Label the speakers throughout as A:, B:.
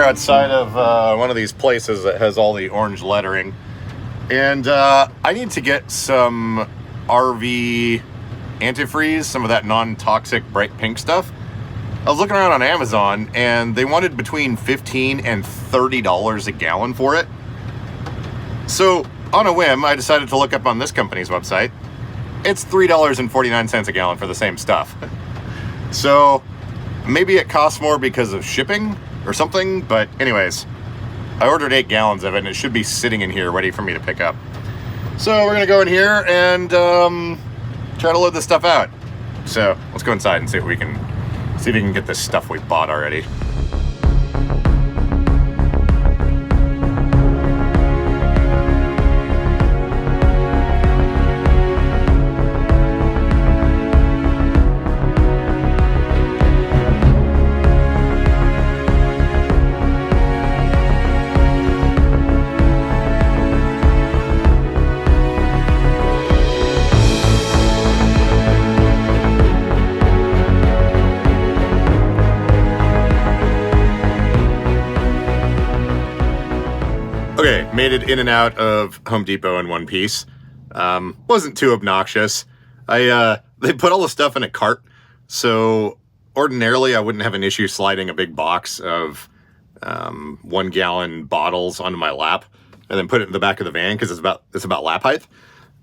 A: outside of one of these places that has all the orange lettering, and I need to get some RV antifreeze, some of that non-toxic bright pink stuff. I was looking around on Amazon, and they wanted between $15 and $30 a gallon for it. So on a whim, I decided to look up on this company's website. It's $3.49 a gallon for the same stuff. So maybe it costs more because of shipping or something, but anyways, I ordered 8 gallons of it, and it should be sitting in here ready for me to pick up. So we're gonna go in here and try to load this stuff out. So let's go inside and see if we can get this stuff we bought already. Okay, made it in and out of Home Depot in one piece. Wasn't too obnoxious. They put all the stuff in a cart, so ordinarily I wouldn't have an issue sliding a big box of 1 gallon bottles onto my lap and then put it in the back of the van because it's about lap height.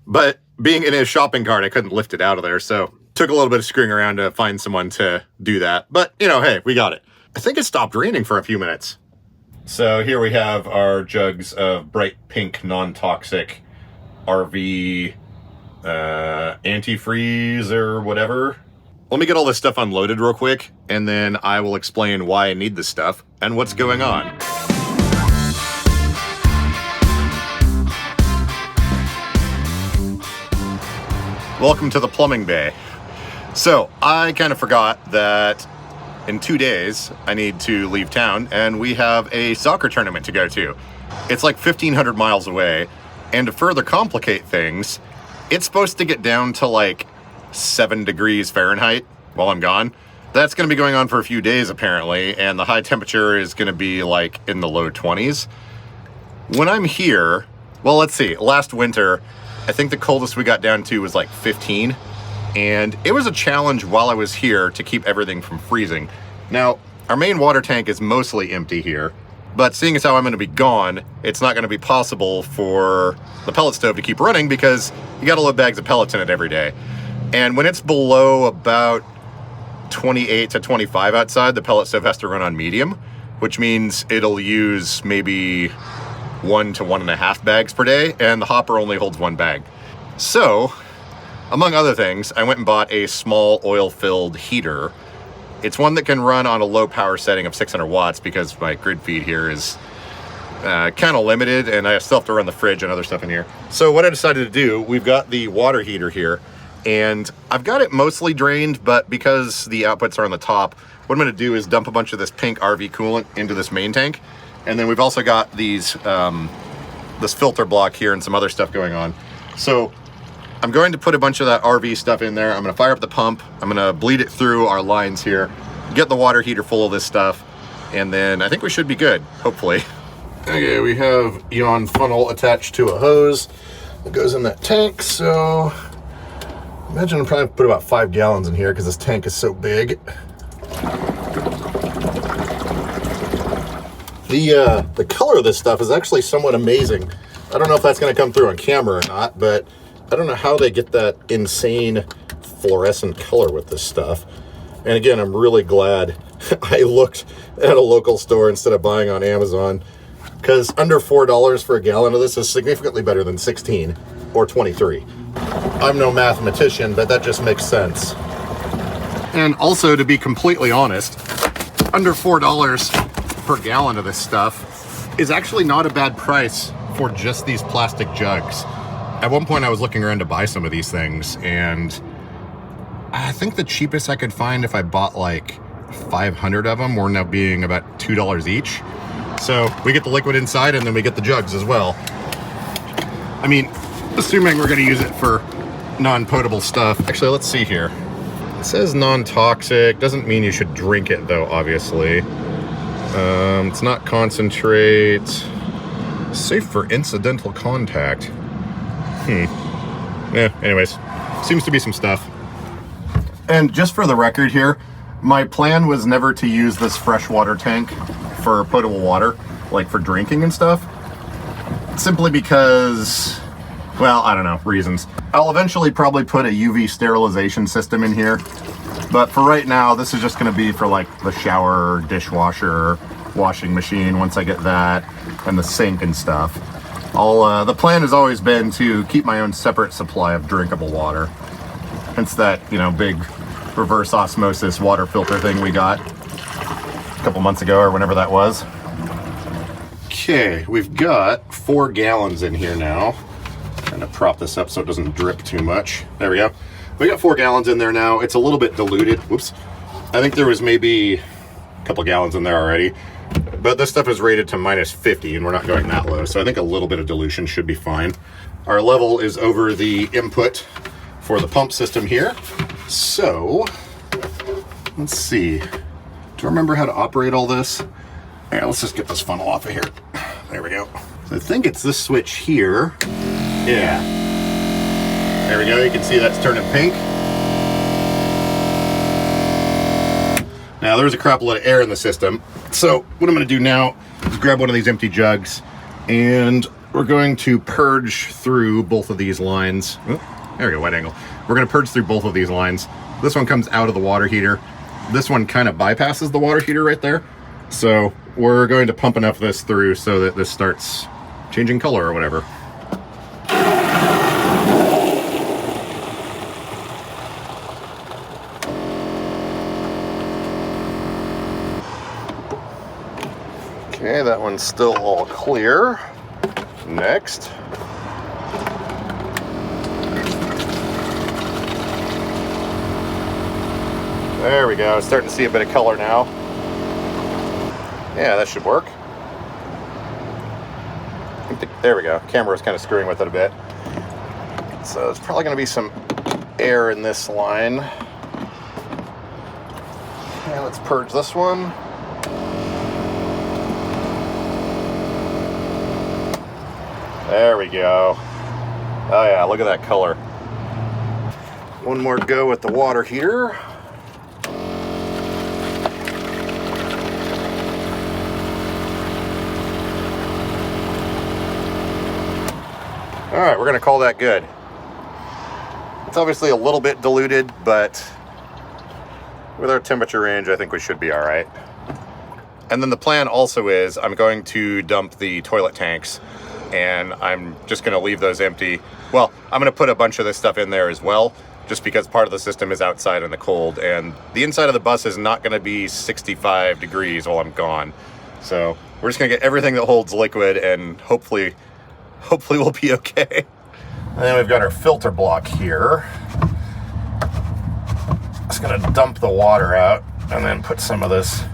A: But being in a shopping cart, I couldn't lift it out of there, so took a little bit of screwing around to find someone to do that. But you know, hey, we got it. I think it stopped raining for a few minutes. So here we have our jugs of bright pink non-toxic RV antifreeze or whatever. Let me get all this stuff unloaded real quick, and then I will explain why I need this stuff and what's going on. Welcome to the plumbing bay. So I kind of forgot that in 2 days, I need to leave town, and we have a soccer tournament to go to. It's like 1,500 miles away, and to further complicate things, it's supposed to get down to like 7 degrees Fahrenheit while I'm gone. That's going to be going on for a few days, apparently, and the high temperature is going to be like in the low 20s. When I'm here, well, let's see, last winter, I think the coldest we got down to was like 15. And it was a challenge while I was here to keep everything from freezing. Now, our main water tank is mostly empty here, but seeing as how I'm going to be gone, it's not going to be possible for the pellet stove to keep running because you got to load bags of pellets in it every day. And when it's below about 28 to 25 outside, the pellet stove has to run on medium, which means it'll use maybe 1 to 1.5 bags per day, and the hopper only holds 1 bag. So, among other things, I went and bought a small oil-filled heater. It's one that can run on a low power setting of 600 watts because my grid feed here is kind of limited, and I still have to run the fridge and other stuff in here. So what I decided to do, we've got the water heater here, and I've got it mostly drained, but because the outputs are on the top, what I'm going to do is dump a bunch of this pink RV coolant into this main tank. And then we've also got these this filter block here and some other stuff going on. So I'm going to put a bunch of that RV stuff in there. I'm going to fire up the pump. I'm going to bleed it through our lines here, get the water heater full of this stuff, and then I think we should be good, hopefully. Okay, we have ion funnel attached to a hose that goes in that tank. So imagine I'm probably put about 5 gallons in here because this tank is so big. The color of this stuff is actually somewhat amazing. I don't know if that's going to come through on camera or not, but I don't know how they get that insane fluorescent color with this stuff. And again, I'm really glad I looked at a local store instead of buying on Amazon, because under $4 for a gallon of this is significantly better than 16 or 23. I'm no mathematician, but that just makes sense. And also, to be completely honest, under $4 per gallon of this stuff is actually not a bad price for just these plastic jugs. At one point I was looking around to buy some of these things, and I think the cheapest I could find if I bought like 500 of them were now being about $2 each. So we get the liquid inside and then we get the jugs as well. I mean, assuming we're going to use it for non-potable stuff. Actually, let's see here. It says non-toxic. Doesn't mean you should drink it though, obviously. It's not concentrate. Safe for incidental contact. Yeah, anyways, seems to be some stuff. And just for the record here, my plan was never to use this freshwater tank for potable water, like for drinking and stuff. Simply because, well, I don't know, reasons. I'll eventually probably put a UV sterilization system in here. But for right now, this is just going to be for like the shower, dishwasher, washing machine, once I get that, and the sink and stuff. The plan has always been to keep my own separate supply of drinkable water. Hence that, you know, big reverse osmosis water filter thing we got a couple months ago or whenever that was. Okay, we've got 4 gallons in here now. Trying to prop this up so it doesn't drip too much. There we go. We got 4 gallons in there now. It's a little bit diluted. Whoops. I think there was maybe a couple gallons in there already. But this stuff is rated to -50 and we're not going that low. So I think a little bit of dilution should be fine. Our level is over the input for the pump system here. So let's see. Do I remember how to operate all this? Yeah, let's just get this funnel off of here. There we go. So I think it's this switch here. Yeah. There we go. You can see that's turning pink. Now there's a crap load of air in the system. So what I'm going to do now is grab one of these empty jugs and we're going to purge through both of these lines. Oh, there we go, wide angle. We're going to purge through both of these lines. This one comes out of the water heater. This one kind of bypasses the water heater right there. So we're going to pump enough of this through so that this starts changing color or whatever. Okay, that one's still all clear. Next. There we go, starting to see a bit of color now. Yeah, that should work. There we go, camera was kind of screwing with it a bit. So there's probably going to be some air in this line. Okay, let's purge this one. There we go. Oh yeah, look at that color. One more go with the water heater. All right, we're gonna call that good. It's obviously a little bit diluted, but with our temperature range, I think we should be all right. And then the plan also is I'm going to dump the toilet tanks and I'm just gonna leave those empty. Well, I'm gonna put a bunch of this stuff in there as well, just because part of the system is outside in the cold and the inside of the bus is not gonna be 65 degrees while I'm gone. So we're just gonna get everything that holds liquid and hopefully we'll be okay. And then we've got our filter block here. Just gonna dump the water out and then put some of this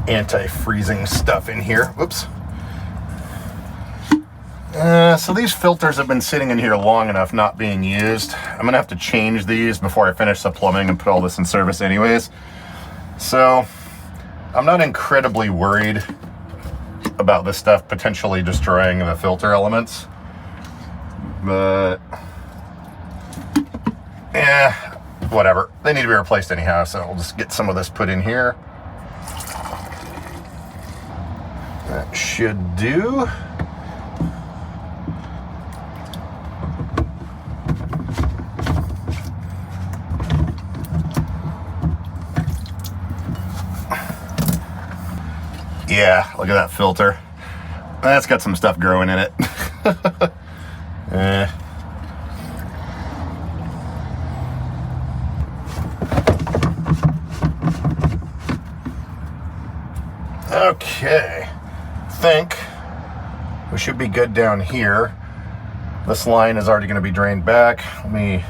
A: anti-freezing stuff in here. Whoops. So these filters have been sitting in here long enough not being used. I'm gonna have to change these before I finish the plumbing and put all this in service anyways. So I'm not incredibly worried about this stuff potentially destroying the filter elements, but yeah, whatever. They need to be replaced anyhow, so we'll just get some of this put in here. That should do. Yeah, look at that filter. That's got some stuff growing in it. Okay, I think we should be good down here. This line is already going to be drained back. Let me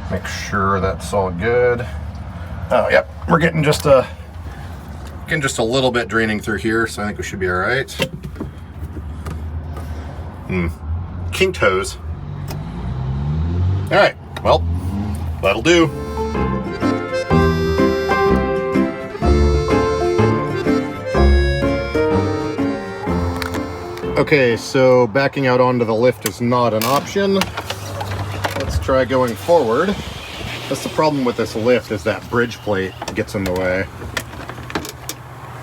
A: make sure that's all good. Oh, yep, we're getting just a little bit draining through here, so I think we should be all right. Kinked hose. All right, well, that'll do. Okay, so backing out onto the lift is not an option. Let's try going forward. That's the problem with this lift, is that bridge plate gets in the way.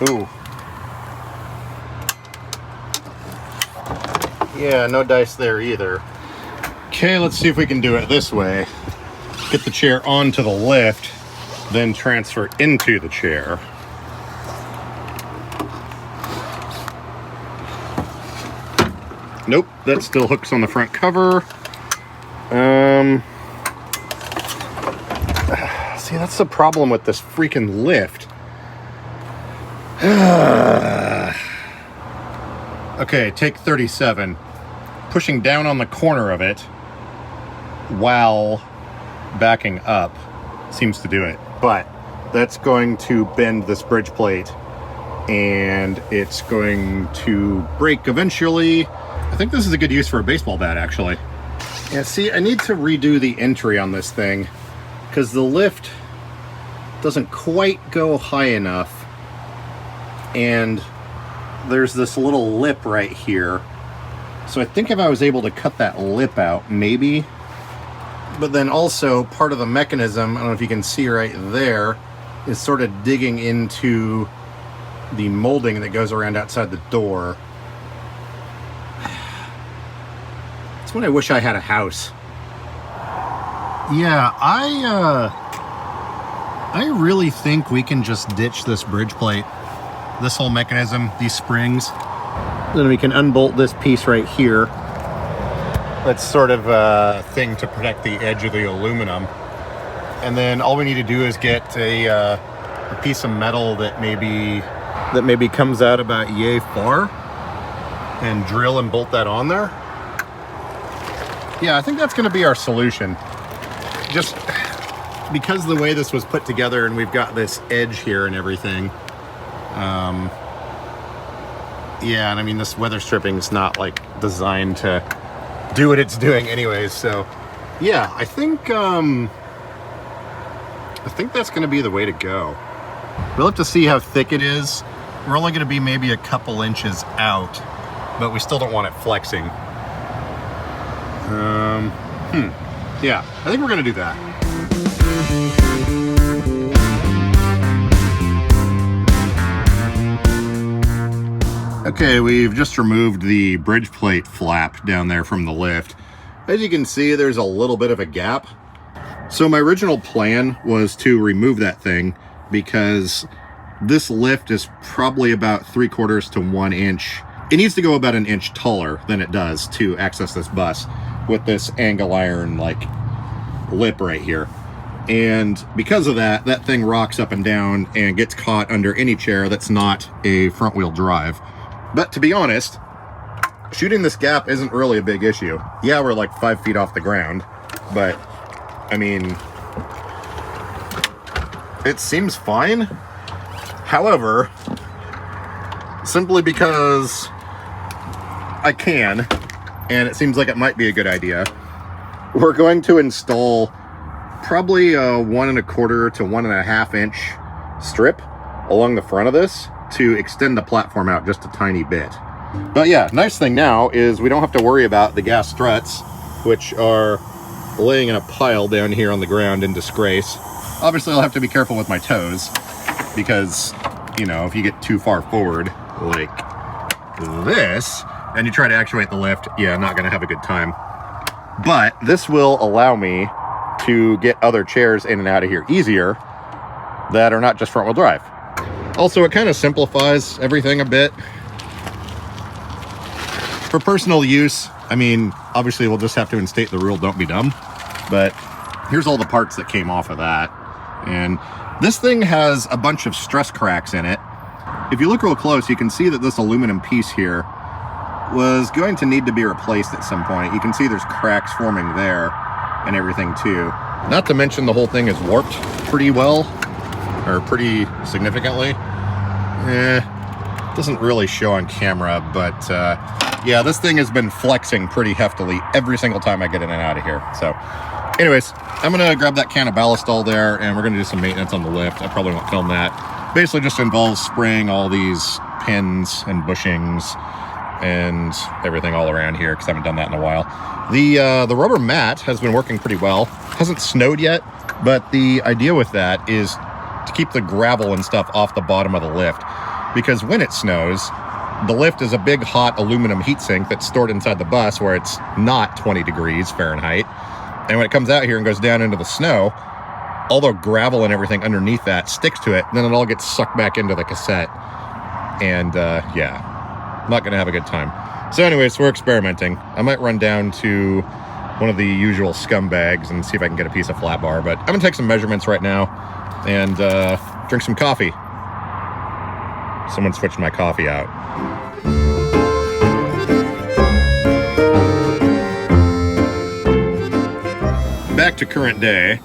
A: Ooh. Yeah, no dice there either. Okay, let's see if we can do it this way. Get the chair onto the lift, then transfer into the chair. Nope, that still hooks on the front cover. See, that's the problem with this freaking lift. Okay, take 37. Pushing down on the corner of it while backing up seems to do it. But that's going to bend this bridge plate and it's going to break eventually. I think this is a good use for a baseball bat, actually. Yeah, see, I need to redo the entry on this thing because the lift doesn't quite go high enough. And there's this little lip right here. So I think if I was able to cut that lip out, maybe. But then also part of the mechanism, I don't know if you can see right there, is sort of digging into the molding that goes around outside the door. That's when I wish I had a house. Yeah, I really think we can just ditch this bridge plate. This whole mechanism, these springs. Then we can unbolt this piece right here. That's sort of a thing to protect the edge of the aluminum. And then all we need to do is get a piece of metal that maybe comes out about yay far and drill and bolt that on there. Yeah, I think that's going to be our solution. Just because the way this was put together and we've got this edge here and everything. Yeah, and I mean, this weather stripping is not like designed to do what it's doing anyways. So yeah, I think that's going to be the way to go. We'll have to see how thick it is. We're only going to be maybe a couple inches out, but we still don't want it flexing. Yeah, I think we're going to do that. Okay, we've just removed the bridge plate flap down there from the lift. As you can see, there's a little bit of a gap. So my original plan was to remove that thing because this lift is probably about 3/4 to 1 inch. It needs to go about an inch taller than it does to access this bus with this angle iron like lip right here. And because of that, that thing rocks up and down and gets caught under any chair that's not a front wheel drive. But to be honest, shooting this gap isn't really a big issue. Yeah, we're like 5 feet off the ground, but I mean, it seems fine. However, simply because I can, and it seems like it might be a good idea, we're going to install probably a 1 1/4 to 1 1/2 inch strip along the front of this to extend the platform out just a tiny bit. But yeah, nice thing now is we don't have to worry about the gas struts, which are laying in a pile down here on the ground in disgrace. Obviously, I'll have to be careful with my toes because, you know, if you get too far forward like this and you try to actuate the lift, yeah, not gonna have a good time. But this will allow me to get other chairs in and out of here easier that are not just front wheel drive. Also, it kind of simplifies everything a bit. For personal use, I mean, obviously we'll just have to instate the rule, don't be dumb. But here's all the parts that came off of that. And this thing has a bunch of stress cracks in it. If you look real close, you can see that this aluminum piece here was going to need to be replaced at some point. You can see there's cracks forming there and everything too. Not to mention the whole thing is warped pretty well, or pretty significantly. Doesn't really show on camera, but yeah, this thing has been flexing pretty heftily every single time I get in and out of here. So anyways, I'm gonna grab that can of ballastol there and we're gonna do some maintenance on the lift. I probably won't film that. Basically just involves spraying all these pins and bushings and everything all around here because I haven't done that in a while. The rubber mat has been working pretty well. Hasn't snowed yet, but the idea with that is to keep the gravel and stuff off the bottom of the lift, because when it snows, the lift is a big hot aluminum heatsink that's stored inside the bus where it's not 20 degrees Fahrenheit. And when it comes out here and goes down into the snow, all the gravel and everything underneath that sticks to it, and then it all gets sucked back into the cassette. And yeah, not gonna have a good time. So anyways, we're experimenting. I might run down to one of the usual scumbags and see if I can get a piece of flat bar, but I'm gonna take some measurements right now and drink some coffee. Someone switched my coffee out. Back to current day.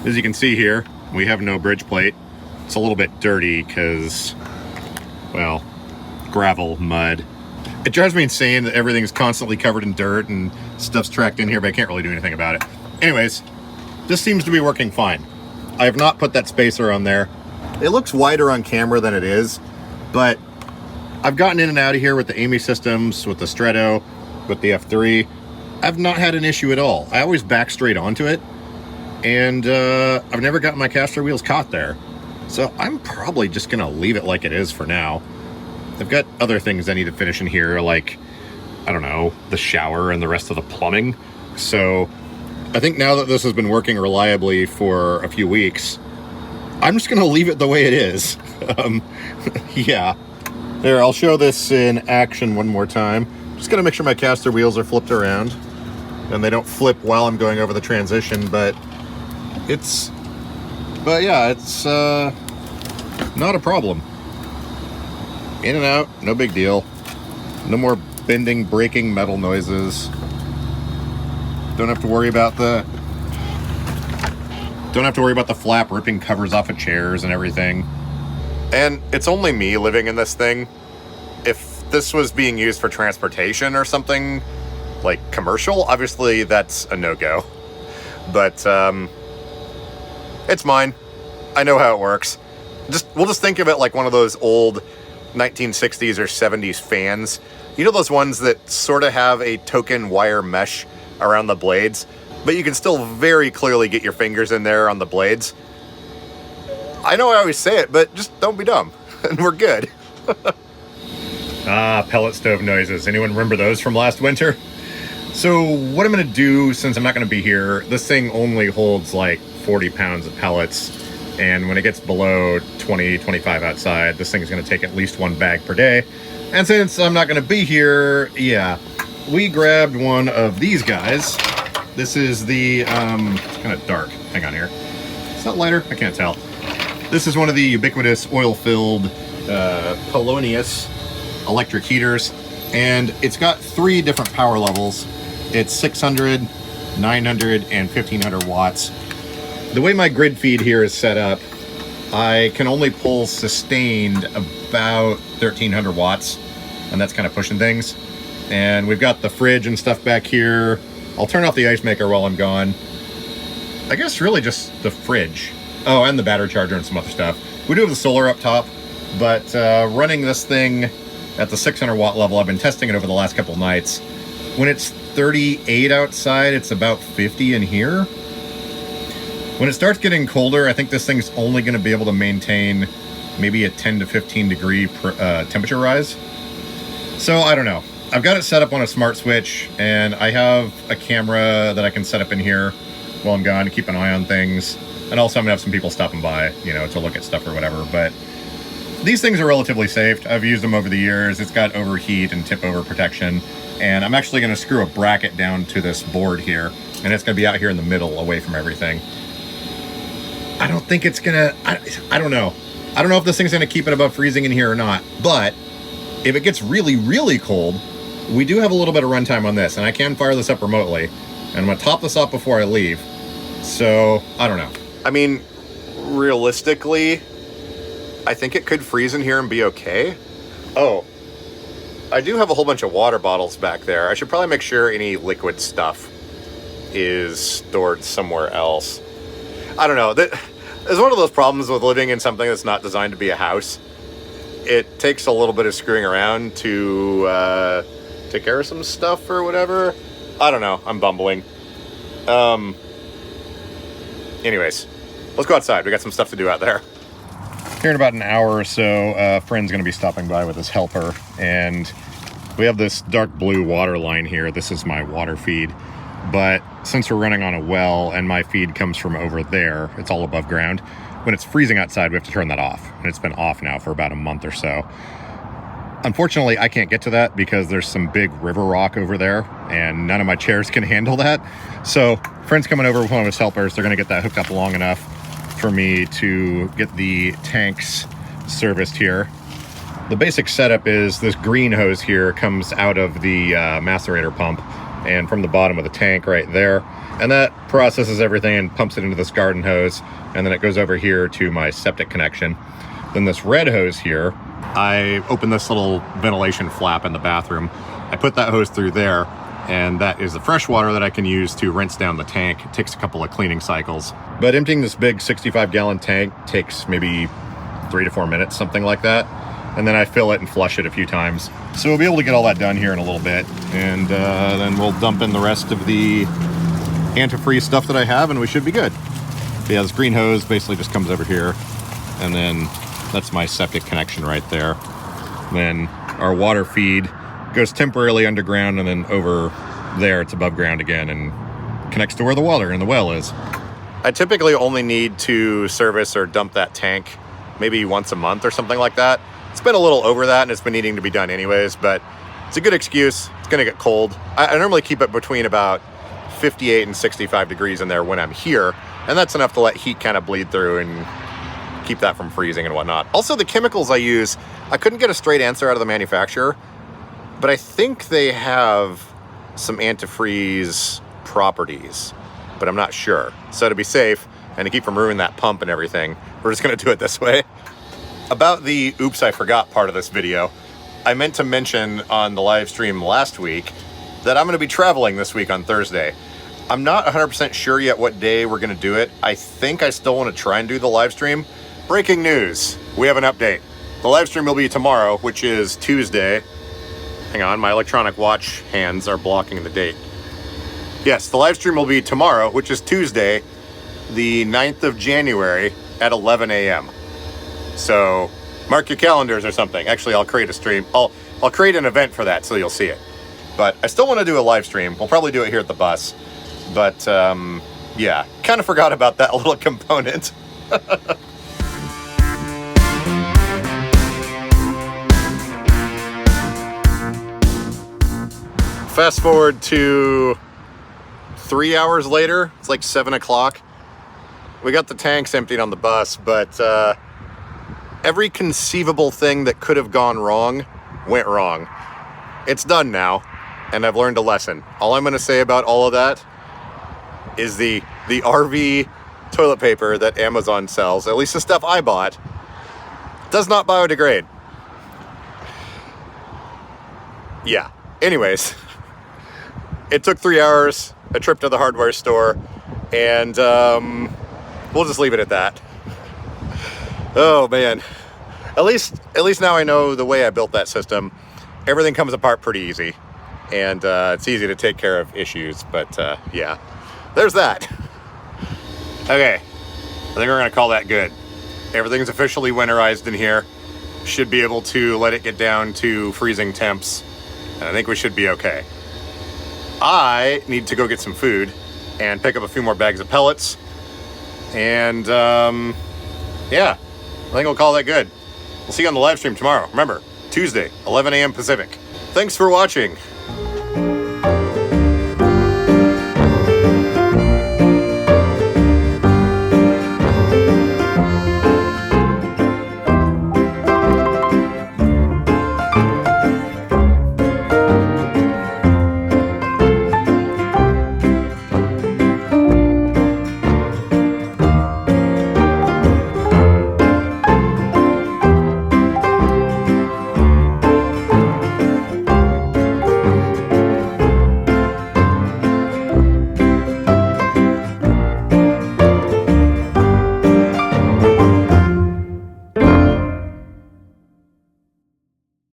A: As you can see here, we have no bridge plate. It's a little bit dirty because, well, gravel, mud. It drives me insane that everything's constantly covered in dirt and stuff's tracked in here, but I can't really do anything about it. Anyways, this seems to be working fine. I have not put that spacer on there. It looks wider on camera than it is, but I've gotten in and out of here with the Amy systems, with the Stretto, with the F3. I've not had an issue at all. I always back straight onto it, and I've never gotten my caster wheels caught there. So I'm probably just gonna leave it like it is for now. I've got other things I need to finish in here, like, I don't know, the shower and the rest of the plumbing. So I think now that this has been working reliably for a few weeks, I'm just gonna leave it the way it is. Yeah. There, I'll show this in action one more time. Just gotta make sure my caster wheels are flipped around and they don't flip while I'm going over the transition, but yeah, it's not a problem. In and out, no big deal. No more bending, breaking metal noises. Don't have to worry about the flap ripping covers off of chairs and everything. And it's only me living in this thing. If this was being used for transportation or something like commercial, obviously that's a no-go. But it's mine. I know how it works. We'll just think of it like one of those old 1960s or 70s fans. You know those ones that sort of have a token wire mesh around the blades, but you can still very clearly get your fingers in there on the blades? I know I always say it, but just don't be dumb, and we're good. Pellet stove noises. Anyone remember those from last winter? So what I'm gonna do, since I'm not gonna be here, this thing only holds like 40 pounds of pellets, and when it gets below 20, 25 outside, this thing's gonna take at least one bag per day. And since I'm not gonna be here, yeah, we grabbed one of these guys. This is the, it's kind of dark. Hang on here. Is that lighter? I can't tell. This is one of the ubiquitous oil-filled Polonius electric heaters, and it's got 3 different power levels. It's 600, 900, and 1500 watts. The way my grid feed here is set up, I can only pull sustained about 1300 watts, and that's kind of pushing things. And we've got the fridge and stuff back here. I'll turn off the ice maker while I'm gone. I guess really just the fridge. Oh, and the battery charger and some other stuff. We do have the solar up top, but running this thing at the 600 watt level, I've been testing it over the last couple of nights. When it's 38 outside, it's about 50 in here. When it starts getting colder, I think this thing's only going to be able to maintain maybe a 10 to 15 degree temperature rise. So I don't know. I've got it set up on a smart switch, and I have a camera that I can set up in here while I'm gone to keep an eye on things. And also I'm gonna have some people stopping by, you know, to look at stuff or whatever. But these things are relatively safe. I've used them over the years. It's got overheat and tip over protection. And I'm actually gonna screw a bracket down to this board here, and it's gonna be out here in the middle away from everything. I don't think it's gonna, I don't know. I don't know if this thing's gonna keep it above freezing in here or not, but if it gets really, really cold, we do have a little bit of runtime on this, and I can fire this up remotely. And I'm gonna top this off before I leave. So, I don't know. I mean, realistically, I think it could freeze in here and be okay. Oh, I do have a whole bunch of water bottles back there. I should probably make sure any liquid stuff is stored somewhere else. I don't know. There's one of those problems with living in something that's not designed to be a house. it takes a little bit of screwing around to take care of some stuff or whatever. I don't know. I'm bumbling. Anyways, let's go outside. We got some stuff to do out there. Here in about an hour or so, a friend's going to be stopping by with his helper, and we have this dark blue water line here. This is my water feed, but since we're running on a well and my feed comes from over there, it's all above ground. When it's freezing outside, we have to turn that off, and it's been off now for about a month or so. Unfortunately, I can't get to that because there's some big river rock over there, and none of my chairs can handle that. So, friend's coming over with one of his helpers. They're going to get that hooked up long enough for me to get the tanks serviced here. The basic setup is this green hose here comes out of the macerator pump and from the bottom of the tank right there. And that processes everything and pumps it into this garden hose. And then it goes over here to my septic connection. Then this red hose here, I open this little ventilation flap in the bathroom. I put that hose through there, and that is the fresh water that I can use to rinse down the tank. It takes a couple of cleaning cycles. But emptying this big 65-gallon tank takes maybe 3 to 4 minutes, something like that. And then I fill it and flush it a few times. So we'll be able to get all that done here in a little bit. And then we'll dump in the rest of the antifreeze stuff that I have, and we should be good. But yeah, this green hose basically just comes over here, and then that's my septic connection right there. Then our water feed goes temporarily underground, and then over there it's above ground again and connects to where the water in the well is. I typically only need to service or dump that tank maybe once a month or something like that. It's been a little over that, and it's been needing to be done anyways, but it's a good excuse. It's gonna get cold. I normally keep it between about 58 and 65 degrees in there when I'm here, and that's enough to let heat kind of bleed through and keep that from freezing and whatnot. Also, the chemicals I use, I couldn't get a straight answer out of the manufacturer, but I think they have some antifreeze properties, but I'm not sure. So to be safe and to keep from ruining that pump and everything, we're just gonna do it this way. About the oops, I forgot part of this video, I meant to mention on the live stream last week that I'm gonna be traveling this week on Thursday. I'm not 100% sure yet what day we're gonna do it. I think I still wanna try and do the live stream. Breaking news, we have an update. The live stream will be tomorrow, which is Tuesday. Hang on, my electronic watch hands are blocking the date. Yes, the live stream will be tomorrow, which is Tuesday, the 9th of January at 11 a.m. So mark your calendars or something. Actually, I'll create a stream. I'll create an event for that so you'll see it. But I still want to do a live stream. We'll probably do it here at the bus. But yeah, kind of forgot about that little component. Fast forward to 3 hours later. It's like 7 o'clock. We got the tanks emptied on the bus, but every conceivable thing that could have gone wrong went wrong. It's done now, and I've learned a lesson. All I'm going to say about all of that is the RV toilet paper that Amazon sells, at least the stuff I bought, does not biodegrade. Yeah. Anyways, it took 3 hours, a trip to the hardware store, and we'll just leave it at that. Oh man. At least now I know the way I built that system. Everything comes apart pretty easy, and it's easy to take care of issues, but yeah. There's that. Okay, I think we're gonna call that good. Everything's officially winterized in here. Should be able to let it get down to freezing temps, and I think we should be okay. I need to go get some food and pick up a few more bags of pellets, and yeah, I think we'll call that good. We'll see you on the live stream tomorrow. Remember, Tuesday, 11 a.m. Pacific. Thanks for watching.